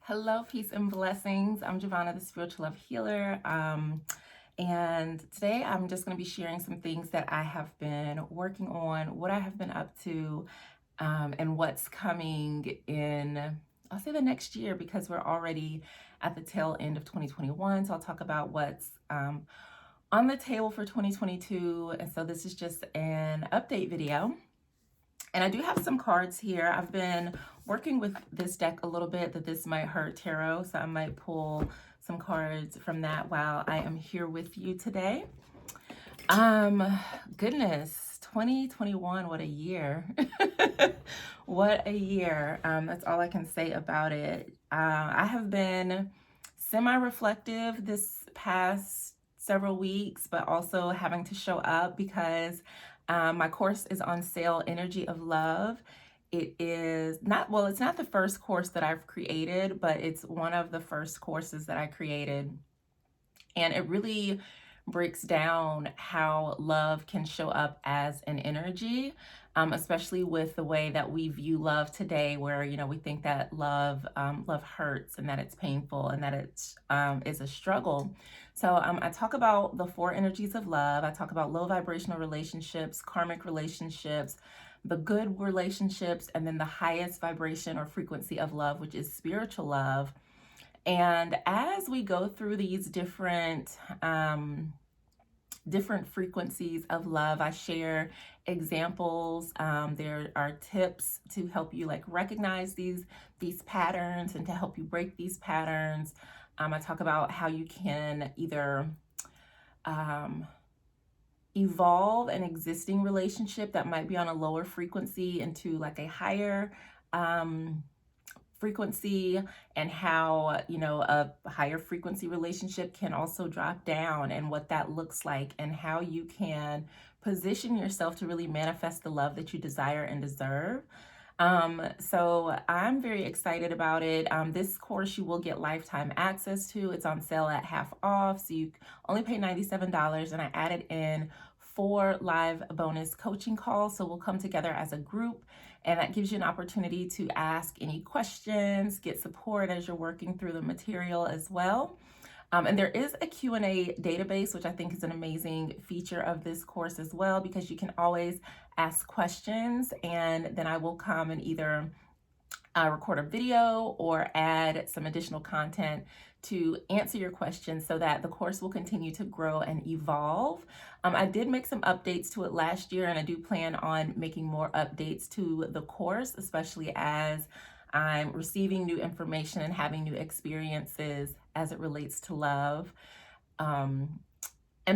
Hello, peace and blessings. I'm Jovhannah, the spiritual love healer. And today I'm just going to be sharing some things that I have been working on, what I have been up to, and what's coming in, I'll say the next year, because we're already at the tail end of 2021. So I'll talk about what's on the table for 2022. And so this is just an update video. And I do have some cards here. I've been working with this deck a little bit, the This Might Hurt Tarot, so I might pull some cards from that while I am here with you today. Goodness, 2021, what a year. What a year. That's all I can say about it. I have been semi-reflective this past several weeks, but also having to show up because my course is on sale, Energy of Love. It is not, well, it's not the first course that I've created, but it's one of the first courses that I created. And it really breaks down how love can show up as an energy, especially with the way that we view love today, where, we think that love hurts and that it's painful and that it is a struggle. So I talk about the 4 energies of love. I talk about low vibrational relationships, karmic relationships, the good relationships, and then the highest vibration or frequency of love, which is spiritual love. And as we go through these different frequencies of love, I share examples. There are tips to help you recognize these patterns and to help you break these patterns. I talk about how you can either evolve an existing relationship that might be on a lower frequency into a higher frequency, and how a higher frequency relationship can also drop down, and what that looks like, and how you can position yourself to really manifest the love that you desire and deserve. So I'm very excited about it. This course you will get lifetime access to. It's on sale at half off, so you only pay $97, and I added in 4 live bonus coaching calls. So we'll come together as a group, and that gives you an opportunity to ask any questions, get support as you're working through the material as well. And there is a Q&A database, which I think is an amazing feature of this course as well, because you can always ask questions, and then I will come and either record a video or add some additional content to answer your questions so that the course will continue to grow and evolve. I did make some updates to it last year, and I do plan on making more updates to the course, especially as I'm receiving new information and having new experiences as it relates to love. And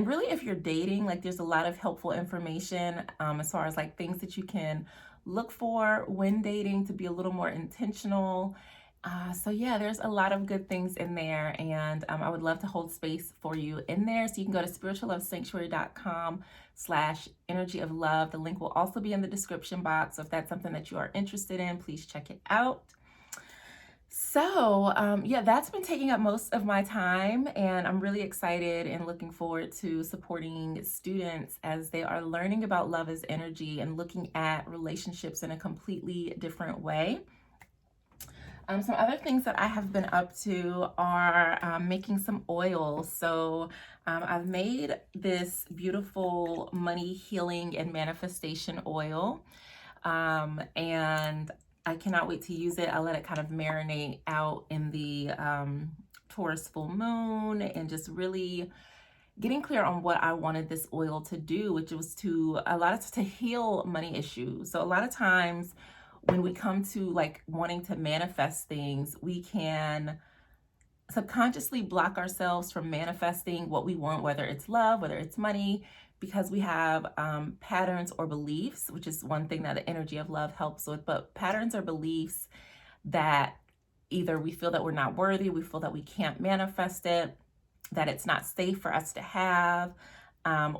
really, if you're dating, there's a lot of helpful information as far as things that you can look for when dating to be a little more intentional. So yeah, there's a lot of good things in there, and I would love to hold space for you in there. So you can go to spirituallovesanctuary.com/energy of love. The link will also be in the description box. So if that's something that you are interested in, please check it out. So yeah, that's been taking up most of my time, and I'm really excited and looking forward to supporting students as they are learning about love as energy and looking at relationships in a completely different way. Some other things that I have been up to are making some oils. So I've made this beautiful money healing and manifestation oil, and I cannot wait to use it. I'll let it kind of marinate out in the Taurus full moon, and just really getting clear on what I wanted this oil to do, which was to heal money issues. So a lot of times when we come to wanting to manifest things, we can subconsciously block ourselves from manifesting what we want, whether it's love, whether it's money, because we have patterns or beliefs, which is one thing that the energy of love helps with. But patterns or beliefs that either we feel that we're not worthy, we feel that we can't manifest it, that it's not safe for us to have,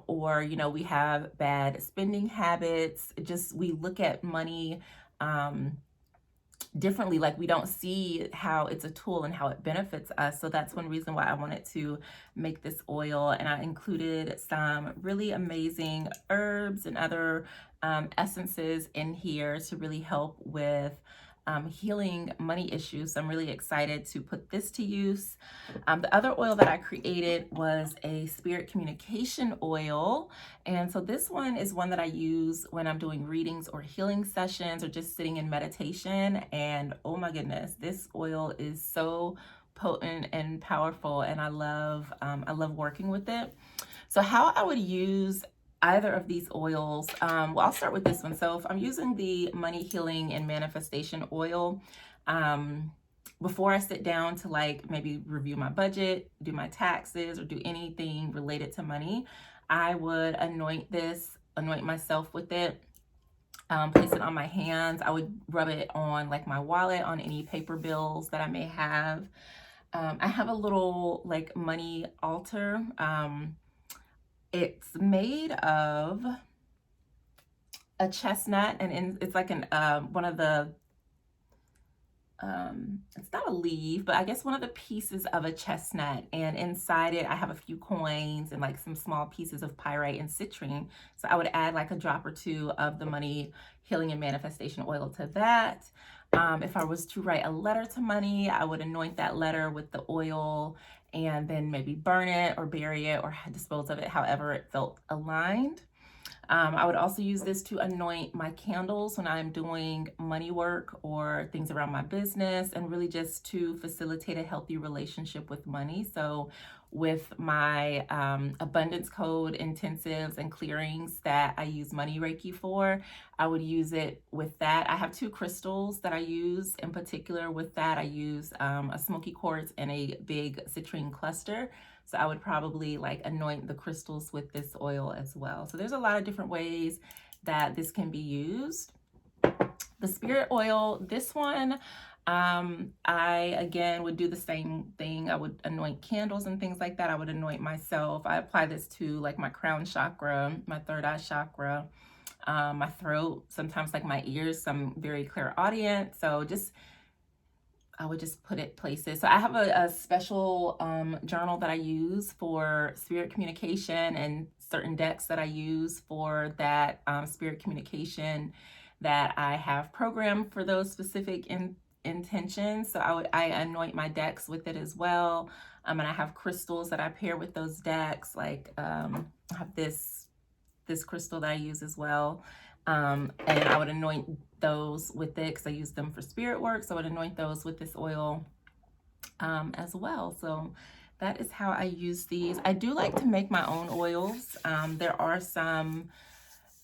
or we have bad spending habits. We look at money differently, we don't see how it's a tool and how it benefits us. So that's one reason why I wanted to make this oil, and I included some really amazing herbs and other essences in here to really help with healing money issues. So I'm really excited to put this to use. The other oil that I created was a spirit communication oil. And so this one is one that I use when I'm doing readings or healing sessions or just sitting in meditation. And oh my goodness, this oil is so potent and powerful, and I love working with it. So how I would use either of these oils, well, I'll start with this one. So if I'm using the money healing and manifestation oil, before I sit down to like maybe review my budget, do my taxes, or do anything related to money, I would anoint myself with it, place it on my hands. I would rub it on like my wallet, on any paper bills that I may have. I have a little like money altar. It's made of a chestnut, and it's like one of the, it's not a leaf, but I guess one of the pieces of a chestnut. And inside it, I have a few coins and like some small pieces of pyrite and citrine. So I would add like a drop or two of the money healing and manifestation oil to that. If I was to write a letter to money, I would anoint that letter with the oil and then maybe burn it or bury it or dispose of it however it felt aligned. I would also use this to anoint my candles when I'm doing money work or things around my business, and really just to facilitate a healthy relationship with money. So with my abundance code intensives and clearings that I use money Reiki for, I would use it with that. I have two crystals that I use in particular with that. I use a smoky quartz and a big citrine cluster. So I would probably like anoint the crystals with this oil as well. So there's a lot of different ways that this can be used. The spirit oil, this one, I again would do the same thing. I would anoint candles and things like that. I would anoint myself. I apply this to like my crown chakra, my third eye chakra, my throat, sometimes like my ears. I'm very clairaudient. So I would just put it places. So I have a special journal that I use for spirit communication, and certain decks that I use for that spirit communication that I have programmed for those specific intentions. So I anoint my decks with it as well. And I have crystals that I pair with those decks. Like I have this crystal that I use as well. And I would anoint those with it because I use them for spirit work. So I would anoint those with this oil as well. So that is how I use these. I do like to make my own oils. There are some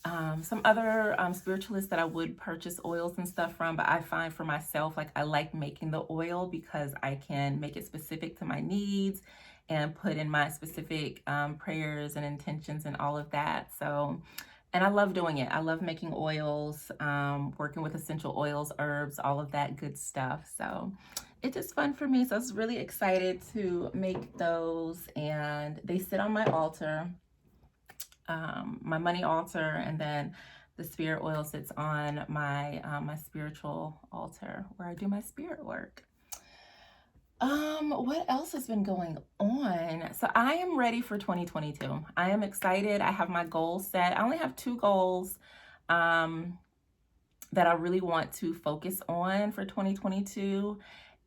other spiritualists that I would purchase oils and stuff from, but I find for myself, like I like making the oil because I can make it specific to my needs and put in my specific prayers and intentions and all of that. So, and I love doing it. I love making oils, working with essential oils, herbs, all of that good stuff. So it's just fun for me. So I was really excited to make those, and they sit on my altar, my money altar, and then the spirit oil sits on my my spiritual altar where I do my spirit work. What else has been going on? So I am ready for 2022. I am excited. I have my goals set. I only have 2 goals that I really want to focus on for 2022.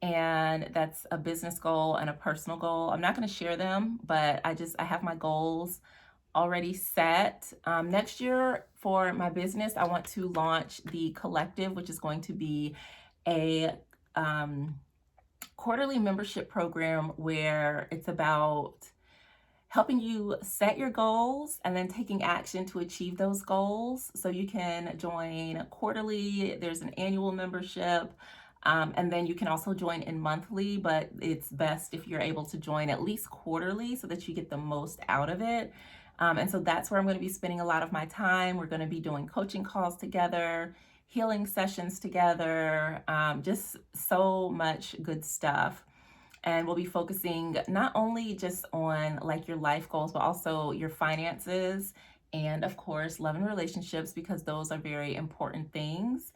And that's a business goal and a personal goal. I'm not going to share them, but I have my goals already set. Next year for my business, I want to launch the collective, which is going to be a quarterly membership program where it's about helping you set your goals and then taking action to achieve those goals. So you can join quarterly. There's an annual membership. And then you can also join in monthly, but it's best if you're able to join at least quarterly so that you get the most out of it. And so that's where I'm going to be spending a lot of my time. We're going to be doing coaching calls together, healing sessions together, just so much good stuff. And we'll be focusing not only just on like your life goals, but also your finances and of course, love and relationships, because those are very important things.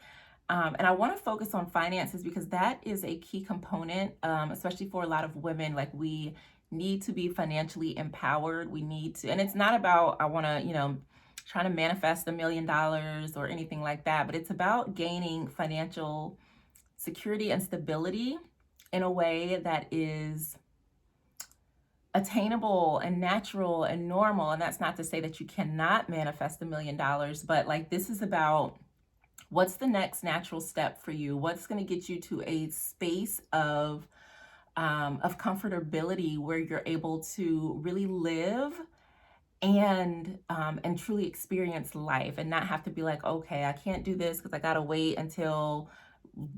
And I want to focus on finances because that is a key component, especially for a lot of women. Like we need to be financially empowered. We need to, and it's not about, I want to, trying to manifest $1 million or anything like that, but it's about gaining financial security and stability in a way that is attainable and natural and normal. And that's not to say that you cannot manifest $1 million, but like this is about what's the next natural step for you? What's going to get you to a space of comfortability where you're able to really live and truly experience life and not have to be like, okay, I can't do this because I gotta wait until.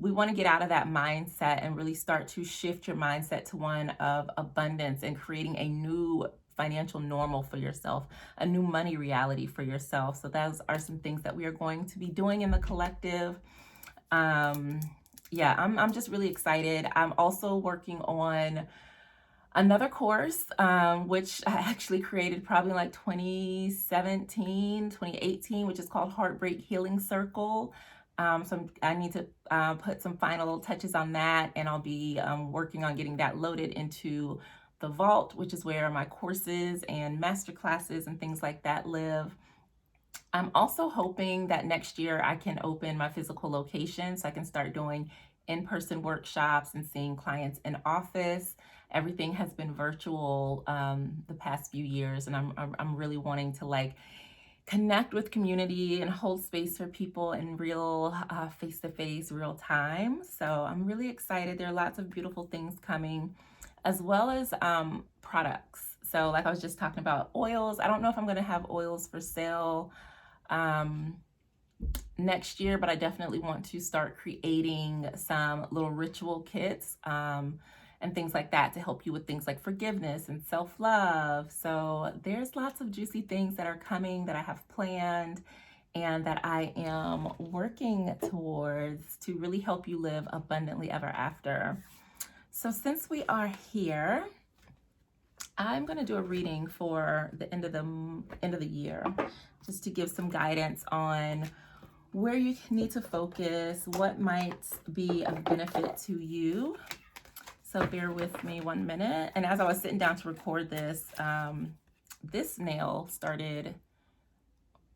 We want to get out of that mindset and really start to shift your mindset to one of abundance and creating a new financial normal for yourself, a new money reality for yourself. So those are some things that we are going to be doing in the collective. Yeah, I'm just really excited. I'm also working on another course, which I actually created probably like 2017, 2018, which is called Heartbreak Healing Circle. So I need to put some final touches on that, and I'll be working on getting that loaded into the vault, which is where my courses and master classes and things like that live. I'm also hoping that next year I can open my physical location so I can start doing in-person workshops and seeing clients in office. Everything has been virtual the past few years, and I'm really wanting to like connect with community and hold space for people in real face-to-face, real time. So I'm really excited. There are lots of beautiful things coming, as well as products. So like I was just talking about oils. I don't know if I'm going to have oils for sale next year, but I definitely want to start creating some little ritual kits and things like that to help you with things like forgiveness and self-love. So there's lots of juicy things that are coming that I have planned and that I am working towards to really help you live abundantly ever after. So since we are here, I'm going to do a reading for the end of the year, just to give some guidance on where you need to focus, what might be of benefit to you. So bear with me 1 minute. And as I was sitting down to record this, this nail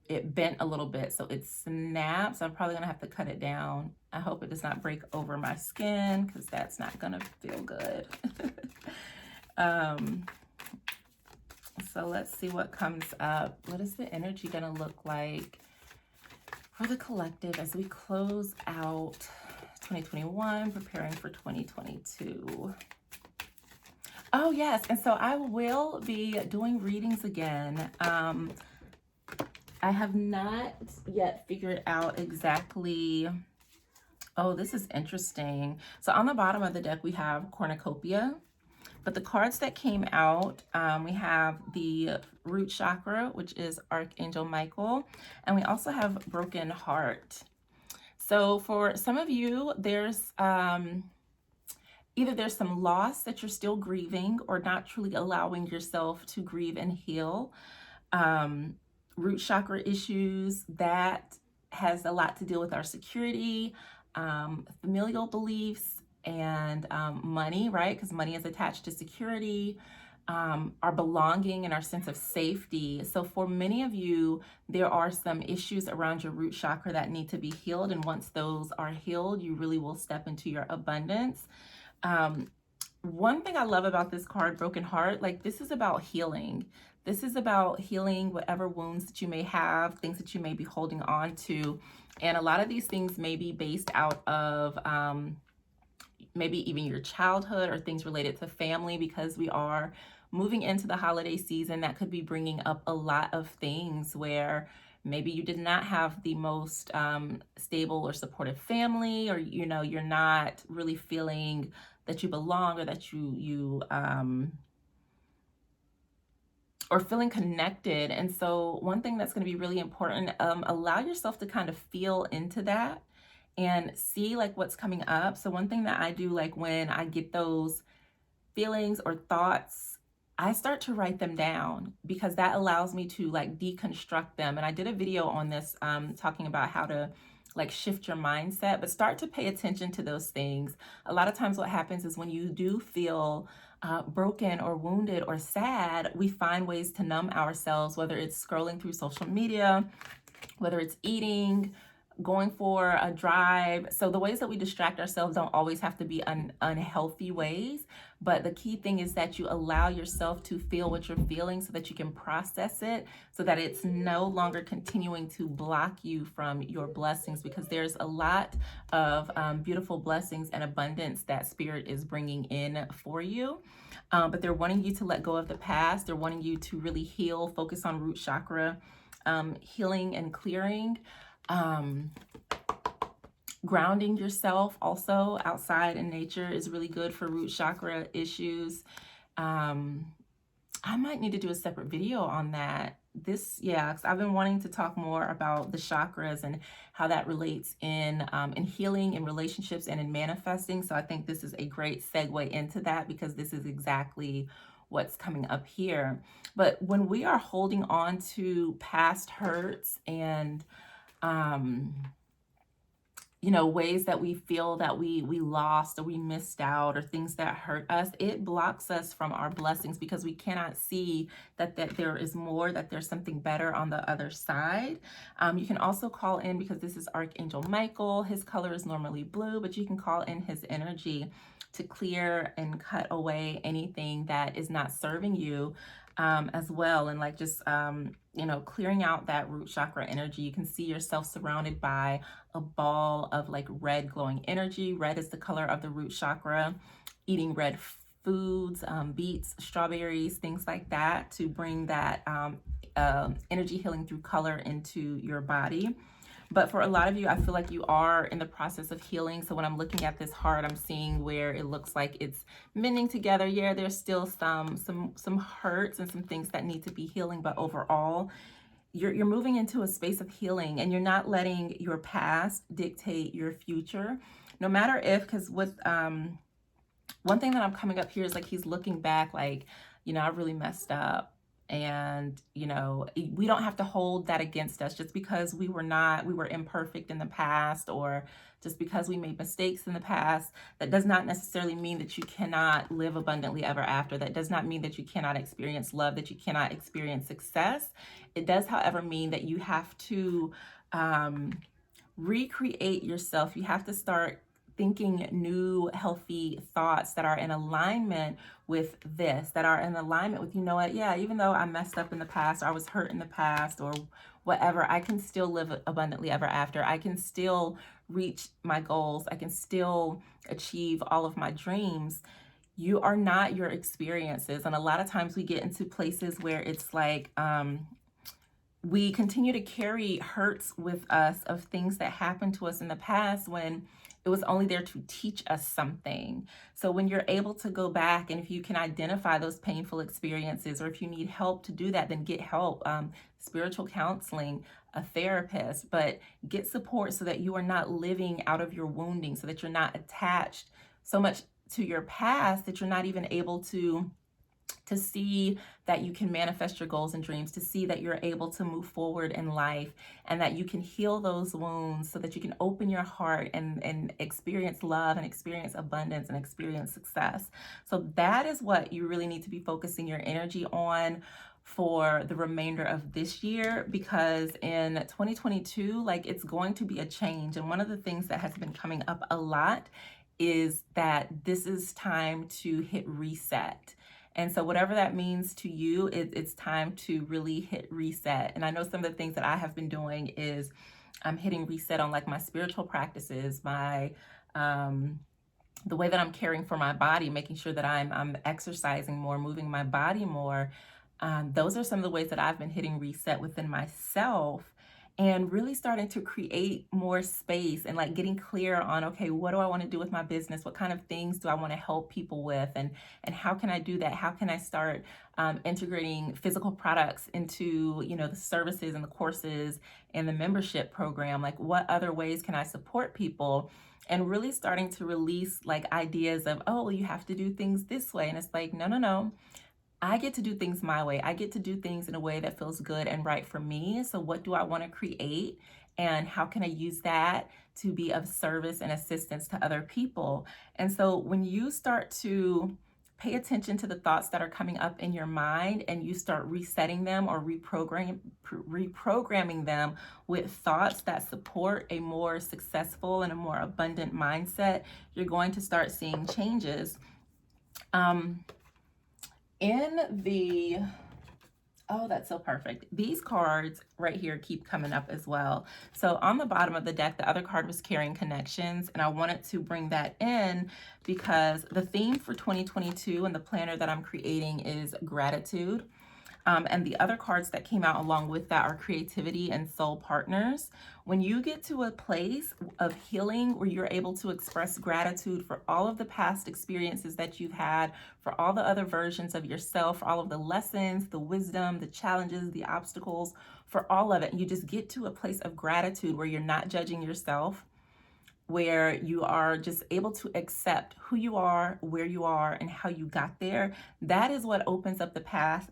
it bent a little bit, so it snapped. So I'm probably gonna have to cut it down. I hope it does not break over my skin because that's not gonna feel good. So let's see what comes up. What is the energy gonna look like for the collective as we close out 2021, preparing for 2022? Oh yes, and so I will be doing readings again. I have not yet figured out exactly. Oh, this is interesting. So on the bottom of the deck, we have cornucopia, but the cards that came out, we have the root chakra, which is Archangel Michael, and we also have broken heart. So for some of you, there's either there's some loss that you're still grieving or not truly allowing yourself to grieve and heal. Root chakra issues, that has a lot to deal with our security, familial beliefs, and money, right? Because money is attached to security, our belonging and our sense of safety. So for many of you, there are some issues around your root chakra that need to be healed. And once those are healed, you really will step into your abundance. One thing I love about this card, Broken Heart, like this is about healing. This is about healing whatever wounds that you may have, things that you may be holding on to. And a lot of these things may be based out of maybe even your childhood or things related to family, because we are moving into the holiday season. That could be bringing up a lot of things where maybe you did not have the most stable or supportive family, or you're not really feeling that you belong, or that you or feeling connected. And so one thing that's going to be really important, allow yourself to kind of feel into that and see like what's coming up. So one thing that I do, like when I get those feelings or thoughts, I start to write them down, because that allows me to like deconstruct them. And I did a video on this talking about how to like shift your mindset, but start to pay attention to those things. A lot of times what happens is when you do feel broken or wounded or sad, we find ways to numb ourselves, whether it's scrolling through social media, whether it's eating, going for a drive. So the ways that we distract ourselves don't always have to be unhealthy ways, but the key thing is that you allow yourself to feel what you're feeling so that you can process it, so that it's no longer continuing to block you from your blessings, because there's a lot of beautiful blessings and abundance that spirit is bringing in for you. But they're wanting you to let go of the past. They're wanting you to really heal, focus on root chakra healing and clearing. Grounding yourself also outside in nature is really good for root chakra issues. I might need to do a separate video on that. Yeah, 'cause I've been wanting to talk more about the chakras and how that relates in healing, in relationships, and in manifesting. So I think this is a great segue into that, because this is exactly what's coming up here. But when we are holding on to past hurts and ways that we feel that we lost or we missed out, or things that hurt us, it blocks us from our blessings, because we cannot see that there is more, that there's something better on the other side. You can also call in, because this is Archangel Michael. His color is normally blue, but you can call in his energy to clear and cut away anything that is not serving you as well. And like just clearing out that root chakra energy. You can see yourself surrounded by a ball of like red glowing energy. Red is the color of the root chakra. Eating red foods, beets, strawberries, things like that, to bring that energy healing through color into your body. But for a lot of you, I feel like you are in the process of healing. So when I'm looking at this heart, I'm seeing where it looks like it's mending together. Yeah, there's still some hurts and some things that need to be healing, but overall, you're moving into a space of healing, and you're not letting your past dictate your future. No matter if, because with one thing that I'm coming up here is like he's looking back like, I really messed up. And, we don't have to hold that against us just because we were imperfect in the past, or just because we made mistakes in the past. That does not necessarily mean that you cannot live abundantly ever after. That does not mean that you cannot experience love, that you cannot experience success. It does, however, mean that you have to recreate yourself. You have to start thinking new, healthy thoughts that are in alignment with this, that are in alignment with, yeah, even though I messed up in the past, or I was hurt in the past, or whatever, I can still live abundantly ever after. I can still reach my goals. I can still achieve all of my dreams. You are not your experiences. And a lot of times we get into places where it's like, we continue to carry hurts with us of things that happened to us in the past, when it was only there to teach us something. So when you're able to go back, and if you can identify those painful experiences, or if you need help to do that, then get help, spiritual counseling, a therapist, but get support so that you are not living out of your wounding, so that you're not attached so much to your past that you're not even able to see that you can manifest your goals and dreams, to see that you're able to move forward in life, and that you can heal those wounds so that you can open your heart and experience love, and experience abundance, and experience success. So that is what you really need to be focusing your energy on for the remainder of this year, because in 2022, like, it's going to be a change. And one of the things that has been coming up a lot is that this is time to hit reset. And so whatever that means to you, it's time to really hit reset. And I know some of the things that I have been doing is I'm hitting reset on like my spiritual practices, my the way that I'm caring for my body, making sure that I'm exercising more, moving my body more. Those are some of the ways that I've been hitting reset within myself, and really starting to create more space, and like getting clear on, okay, what do I want to do with my business? What kind of things do I want to help people with? And how can I do that? How can I start integrating physical products into, the services and the courses and the membership program? Like, what other ways can I support people? And really starting to release like ideas of, oh, well, you have to do things this way. And it's like, no. I get to do things my way. I get to do things in a way that feels good and right for me. So what do I want to create? And how can I use that to be of service and assistance to other people? And so when you start to pay attention to the thoughts that are coming up in your mind, and you start resetting them or reprogramming them with thoughts that support a more successful and a more abundant mindset, you're going to start seeing changes. In the Oh, that's so perfect. These cards right here keep coming up as well. So on the bottom of the deck, the other card was carrying connections, and I wanted to bring that in because the theme for 2022 and the planner that I'm creating is gratitude. And the other cards that came out along with that are creativity and soul partners. When you get to a place of healing where you're able to express gratitude for all of the past experiences that you've had, for all the other versions of yourself, for all of the lessons, the wisdom, the challenges, the obstacles, for all of it, and you just get to a place of gratitude where you're not judging yourself, where you are just able to accept who you are, where you are, and how you got there. That is what opens up the path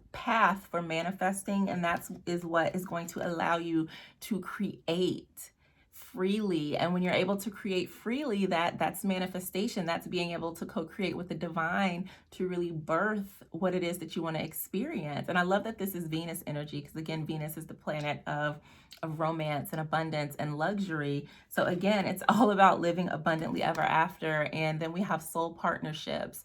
for manifesting, and is what is going to allow you to create freely. And when you're able to create freely, that's manifestation. That's being able to co-create with the divine to really birth what it is that you want to experience. And I love that this is Venus energy, because again, Venus is the planet of romance and abundance and luxury. So again, it's all about living abundantly ever after. And then we have soul partnerships,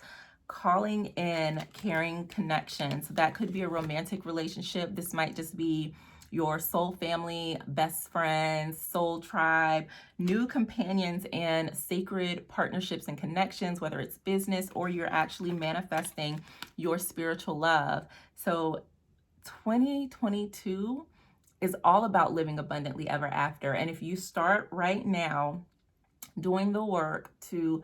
calling in caring connections. That could be a romantic relationship. This might just be your soul family, best friends, soul tribe, new companions, and sacred partnerships and connections, whether it's business or you're actually manifesting your spiritual love. So 2022 is all about living abundantly ever after. And if you start right now doing the work to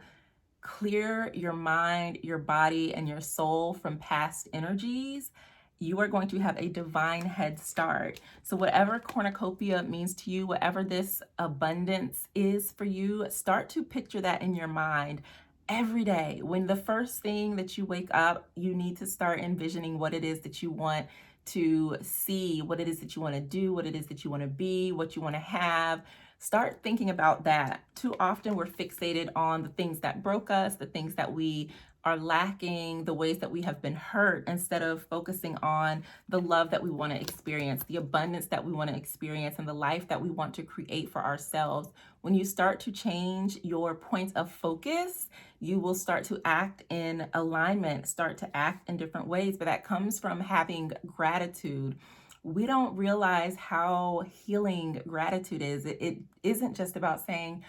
clear your mind, your body, and your soul from past energies, you are going to have a divine head start. So whatever cornucopia means to you, whatever this abundance is for you, start to picture that in your mind every day. When the first thing that you wake up, you need to start envisioning what it is that you want to see, what it is that you want to do, what it is that you want to be, what you want to have. Start thinking about that. Too often we're fixated on the things that broke us, the things that we are lacking, the ways that we have been hurt, instead of focusing on the love that we want to experience, the abundance that we want to experience, and the life that we want to create for ourselves. When you start to change your point of focus, you will start to act in alignment, start to act in different ways, but that comes from having gratitude. We don't realize how healing gratitude is. It isn't just about saying,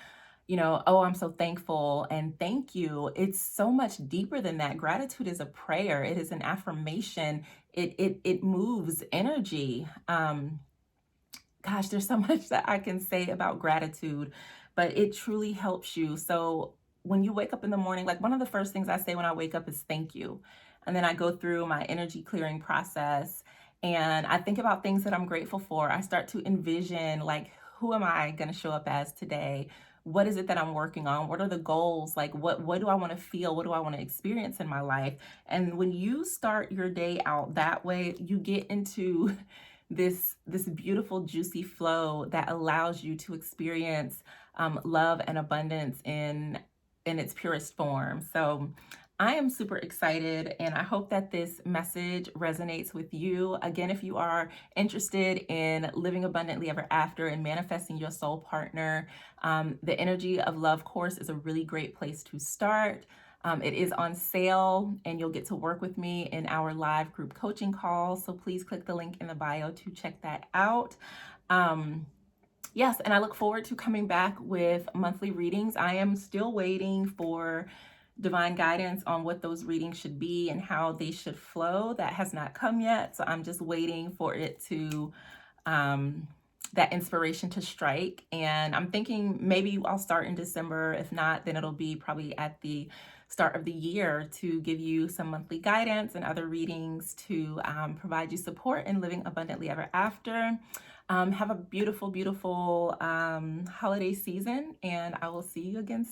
oh, I'm so thankful and thank you. It's so much deeper than that. Gratitude is a prayer. It is an affirmation. It moves energy. Gosh, there's so much that I can say about gratitude, but it truly helps you. So when you wake up in the morning, like one of the first things I say when I wake up is thank you. And then I go through my energy clearing process and I think about things that I'm grateful for. I start to envision, like, who am I going to show up as today? What is it that I'm working on? What are the goals? Like, what do I want to feel? What do I want to experience in my life? And when you start your day out that way, you get into this beautiful, juicy flow that allows you to experience love and abundance in its purest form. So I am super excited, and I hope that this message resonates with you. Again, if you are interested in living abundantly ever after and manifesting your soul partner, the Energy of Love course is a really great place to start. It is on sale, and you'll get to work with me in our live group coaching call. So please click the link in the bio to check that out. Yes, and I look forward to coming back with monthly readings. I am still waiting for divine guidance on what those readings should be and how they should flow. That has not come yet, so I'm just waiting for it to that inspiration to strike. And I'm thinking maybe I'll start in December. If not, then it'll be probably at the start of the year to give you some monthly guidance and other readings to provide you support in living abundantly ever after. Have a beautiful, beautiful holiday season, and I will see you again soon.